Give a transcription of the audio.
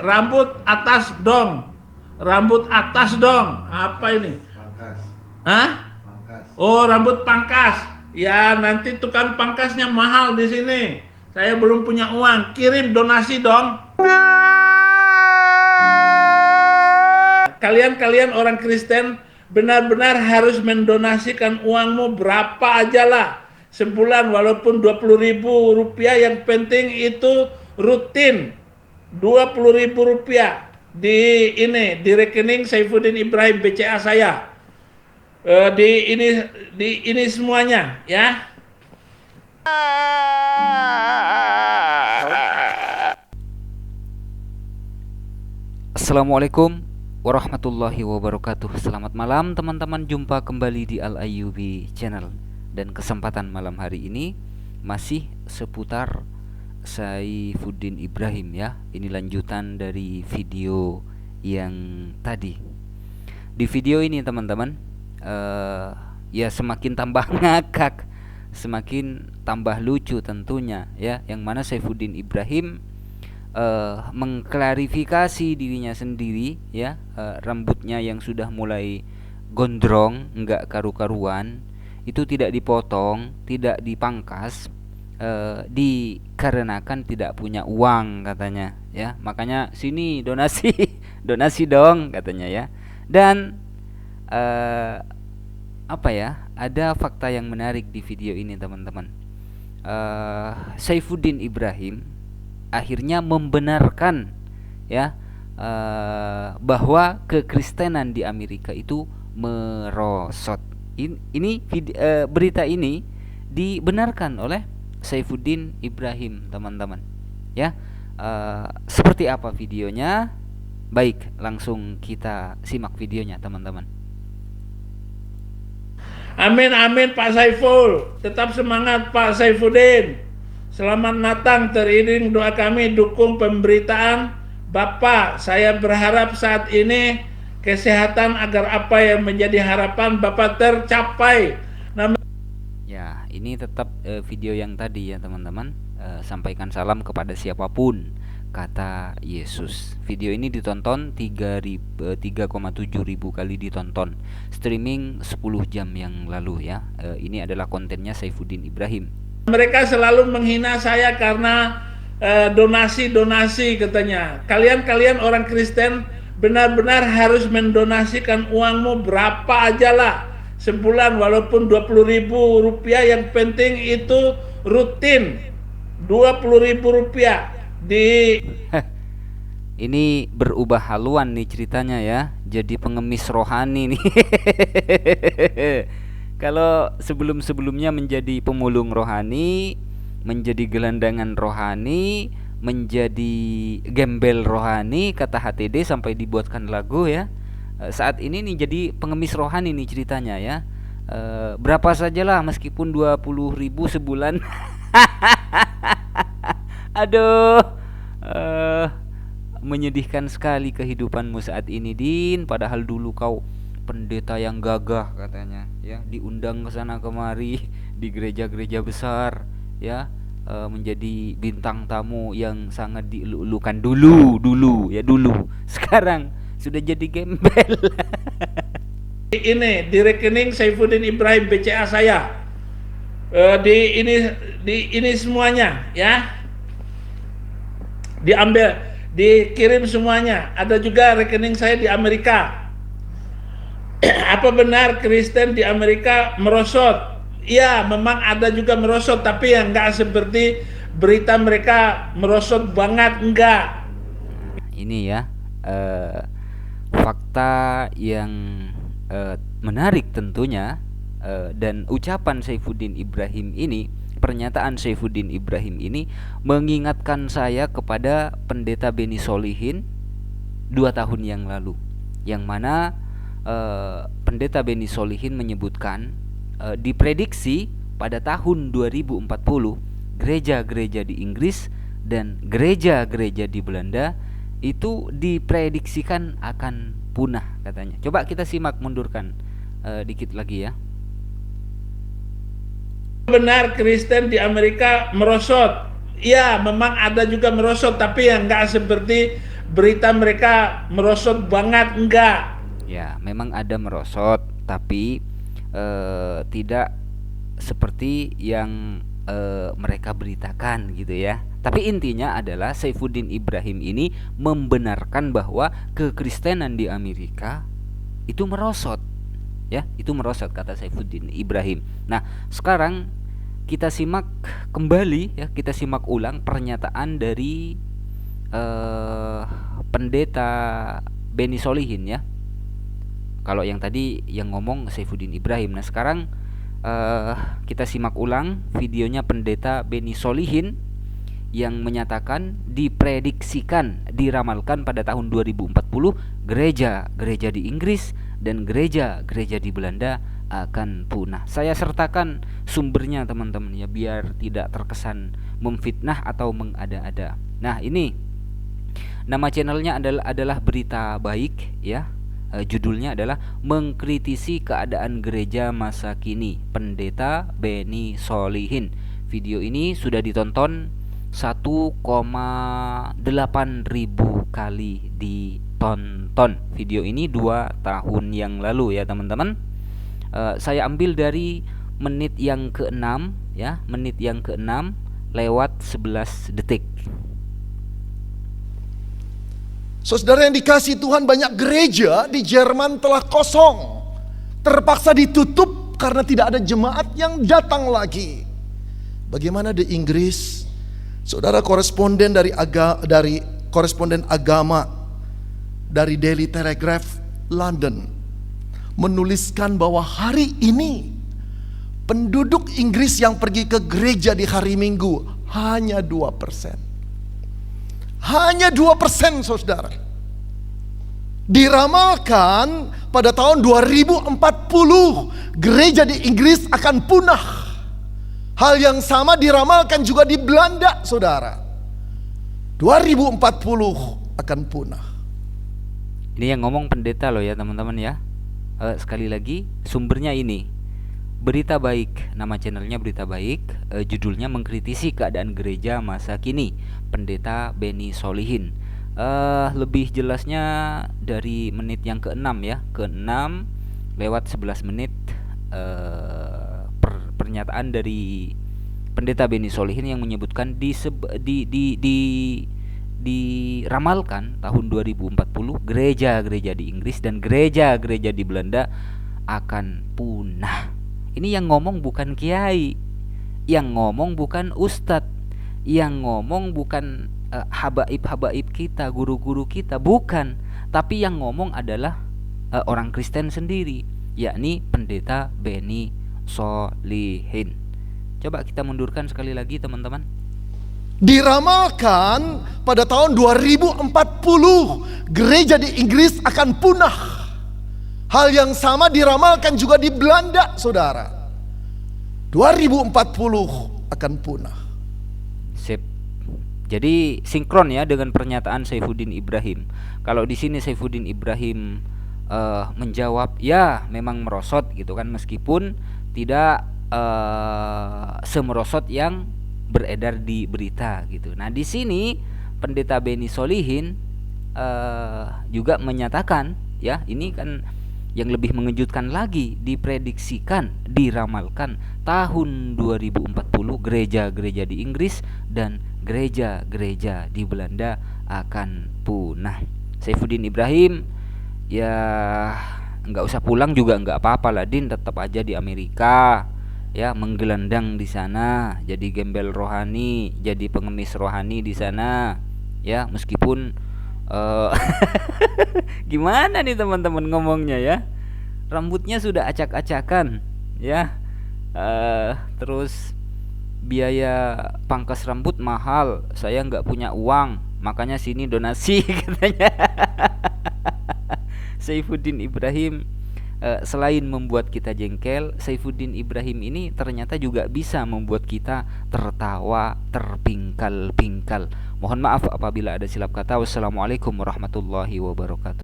Rambut atas dong. Rambut atas dong. Apa ini? Pangkas. Hah? Pangkas. Oh, rambut pangkas. Ya, nanti tukang pangkasnya mahal di sini. Saya belum punya uang. Kirim donasi dong. Kalian orang Kristen benar-benar harus mendonasikan uangmu berapa aja lah. Sebulan walaupun 20.000 rupiah, yang penting itu rutin. 20.000 rupiah di rekening Saifuddin Ibrahim BCA saya. Di ini semuanya ya. Assalamualaikum warahmatullahi wabarakatuh. Selamat malam teman-teman, jumpa kembali di Al Ayyubi Channel. Dan kesempatan malam hari ini masih seputar Saifuddin Ibrahim ya. Ini lanjutan dari video yang tadi. Di video ini teman-teman, ya semakin tambah ngakak, semakin tambah lucu tentunya ya. Yang mana Saifuddin Ibrahim mengklarifikasi dirinya sendiri ya, rambutnya yang sudah mulai gondrong, enggak karu-karuan, itu tidak dipotong, tidak dipangkas, dikarenakan tidak punya uang katanya ya. Makanya sini donasi donasi dong katanya ya. Dan apa ya, ada fakta yang menarik di video ini teman-teman. Saifuddin Ibrahim akhirnya membenarkan ya, bahwa kekristenan di Amerika itu merosot. Berita ini dibenarkan oleh Saifuddin Ibrahim teman-teman ya. Seperti apa videonya? Baik, langsung kita simak videonya teman-teman. Amin amin Pak Saiful, tetap semangat Pak Saifuddin. Selamat datang, teriring doa kami dukung pemberitaan Bapak. Saya berharap saat ini kesehatan agar apa yang menjadi harapan Bapak tercapai. Ya, ini tetap video yang tadi ya teman-teman. Sampaikan salam kepada siapapun, kata Yesus. Video ini ditonton 3,7 ribu kali ditonton. Streaming 10 jam yang lalu ya. Ini adalah kontennya Saifuddin Ibrahim. Mereka selalu menghina saya karena donasi-donasi katanya. Kalian orang Kristen benar-benar harus mendonasikan uangmu berapa aja lah. Sebulan walaupun 20.000 rupiah, yang penting itu rutin. 20.000 rupiah di Ini berubah haluan nih ceritanya ya. Jadi pengemis rohani nih. Kalau sebelum-sebelumnya menjadi pemulung rohani, menjadi gelandangan rohani, menjadi gembel rohani, kata HTD sampai dibuatkan lagu ya. Saat ini nih jadi pengemis rohani nih ceritanya ya. Berapa sajalah meskipun 20.000 sebulan. Aduh, menyedihkan sekali kehidupanmu saat ini, Din. Padahal dulu kau pendeta yang gagah katanya ya, diundang ke sana kemari di gereja-gereja besar ya, menjadi bintang tamu yang sangat dielu-elukan dulu ya dulu. Sekarang sudah jadi gembel. Ini di rekening Saifuddin Ibrahim BCA saya. Di ini semuanya ya. Diambil, dikirim semuanya. Ada juga rekening saya di Amerika. Apa benar Kristen di Amerika merosot? Iya, memang ada juga merosot, tapi yang enggak seperti berita mereka merosot banget, enggak. Ini ya, fakta yang menarik tentunya, dan ucapan Saifuddin Ibrahim ini, pernyataan Saifuddin Ibrahim ini mengingatkan saya kepada pendeta Beni Solihin 2 tahun yang lalu, yang mana pendeta Beni Solihin menyebutkan diprediksi pada tahun 2040 gereja-gereja di Inggris dan gereja-gereja di Belanda itu diprediksikan akan punah katanya. Coba kita simak, mundurkan dikit lagi ya. Benar Kristen di Amerika merosot. Ya, memang ada juga merosot, tapi yang enggak seperti berita mereka merosot banget, enggak? Ya, memang ada merosot, tapi tidak seperti yang mereka beritakan gitu ya. Tapi intinya adalah Saifuddin Ibrahim ini membenarkan bahwa kekristenan di Amerika itu merosot. Ya, itu merosot kata Saifuddin Ibrahim. Nah, sekarang kita simak kembali ya, kita simak ulang pernyataan dari pendeta Beni Solihin ya. Kalau yang tadi yang ngomong Saifuddin Ibrahim. Nah, sekarang kita simak ulang videonya pendeta Beni Solihin yang menyatakan diprediksikan, diramalkan pada tahun 2040 gereja-gereja di Inggris dan gereja-gereja di Belanda akan punah. Saya sertakan sumbernya teman-teman ya, biar tidak terkesan memfitnah atau mengada-ada. Nah, ini nama channelnya adalah Berita Baik ya. Judulnya adalah Mengkritisi Keadaan Gereja Masa Kini, Pendeta Beni Solihin. Video ini sudah ditonton 1,8 ribu kali ditonton. Video ini 2 tahun yang lalu ya teman-teman. Saya ambil dari menit yang ke-6 ya, menit yang ke-6 lewat 11 detik. Saudara yang dikasihi Tuhan, banyak gereja di Jerman telah kosong, terpaksa ditutup karena tidak ada jemaat yang datang lagi. Bagaimana di Inggris? Saudara, koresponden koresponden agama dari Daily Telegraph London menuliskan bahwa hari ini penduduk Inggris yang pergi ke gereja di hari Minggu hanya 2%. Hanya 2%, saudara. Diramalkan pada tahun 2040 gereja di Inggris akan punah. Hal yang sama diramalkan juga di Belanda, saudara. 2040 akan punah. Ini yang ngomong pendeta loh ya teman-teman ya. Sekali lagi sumbernya ini Berita Baik, nama channelnya Berita Baik. Judulnya Mengkritisi Keadaan Gereja Masa Kini, Pendeta Beni Solihin. Lebih jelasnya dari menit yang ke-6 ya, ke-6 lewat 11 menit. Pernyataan dari Pendeta Beni Solihin yang menyebutkan diramalkan tahun 2040 gereja-gereja di Inggris dan gereja-gereja di Belanda akan punah. Ini yang ngomong bukan kiai, yang ngomong bukan ustadz, yang ngomong bukan habaib-habaib kita, guru-guru kita, bukan. Tapi yang ngomong adalah orang Kristen sendiri, yakni Pendeta Beni Solihin. Coba kita mundurkan sekali lagi teman-teman. Diramalkan pada tahun 2040 gereja di Inggris akan punah. Hal yang sama diramalkan juga di Belanda, saudara. 2040 akan punah. Sip. Jadi sinkron ya dengan pernyataan Saifuddin Ibrahim. Kalau di sini Saifuddin Ibrahim menjawab ya memang merosot gitu kan, meskipun tidak semerosot yang beredar di berita gitu. Nah, di sini Pendeta Beni Solihin juga menyatakan ya, ini kan yang lebih mengejutkan lagi, diprediksikan, diramalkan tahun 2040 gereja-gereja di Inggris dan gereja-gereja di Belanda akan punah. Saifuddin Ibrahim ya nggak usah pulang juga nggak apa-apa lah, Din, tetap aja di Amerika ya, menggelandang di sana, jadi gembel rohani, jadi pengemis rohani di sana ya, meskipun gimana nih teman-teman ngomongnya ya, rambutnya sudah acak-acakan ya, terus biaya pangkas rambut mahal, saya nggak punya uang, makanya sini donasi katanya. Saifuddin Ibrahim selain membuat kita jengkel, Saifuddin Ibrahim ini ternyata juga bisa membuat kita tertawa terpingkal-pingkal. Mohon maaf apabila ada silap kata. Wassalamualaikum warahmatullahi wabarakatuh.